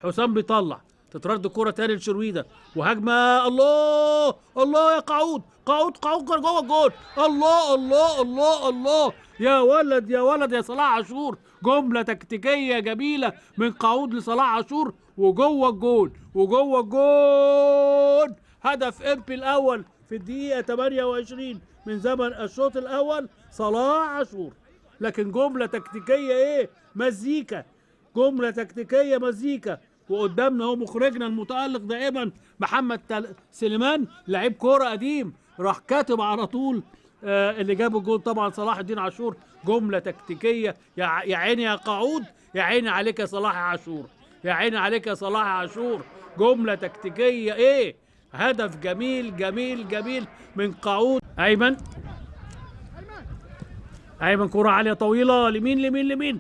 حسام بيطلع، تترد كرة تاني لشرويدة وهجمة. الله الله يا قعود، قعود قعود كان جوه الجول. الله الله الله الله، يا ولد يا ولد يا صلاح عاشور، جملة تكتيكية جميلة من قعود لصلاح عاشور وجوه الجول وجوه الجول. هدف امبي الاول في الدقيقة 28 من زمن الشوط الاول صلاح عاشور. لكن جملة تكتيكية ايه، مزيكا، جملة تكتيكية مزيكا. وقدامنا هو مخرجنا المتألق دائما محمد سليمان، لعيب كورة قديم، راح كاتب على طول اللي جاب الجول طبعا صلاح الدين عاشور. جملة تكتيكية، يا عيني يا قعود، يا عيني عليك يا صلاح عاشور، يا عيني عليك يا صلاح عاشور. جملة تكتيكية ايه، هدف جميل جميل جميل من قعود. ايمن، ايمن كرة عالية طويلة لمين لمين لمين،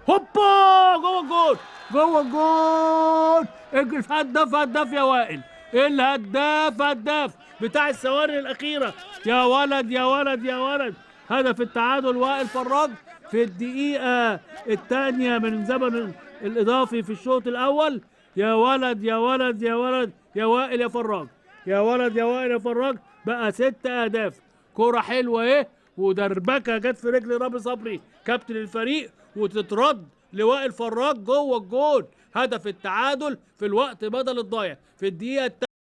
هوبا جوه الجول، جوه الجول. اجلس، هداف هداف يا وائل، الهداف هداف بتاع الثواني الاخيره، يا ولد يا ولد يا ولد. هدف التعادل وائل فراج في الدقيقه الثانيه من زمن الاضافي في الشوط الاول. يا ولد يا ولد يا ولد يا وائل يا فراج، يا ولد يا وائل يا فراج، بقى 6 اهداف. كرة حلوة ايه، ودربكة جت في رجل رامي صبري كابتن الفريق، وتترد لوائل فراج جوه الجول. هدف التعادل في الوقت بدل الضايع في الدقيقة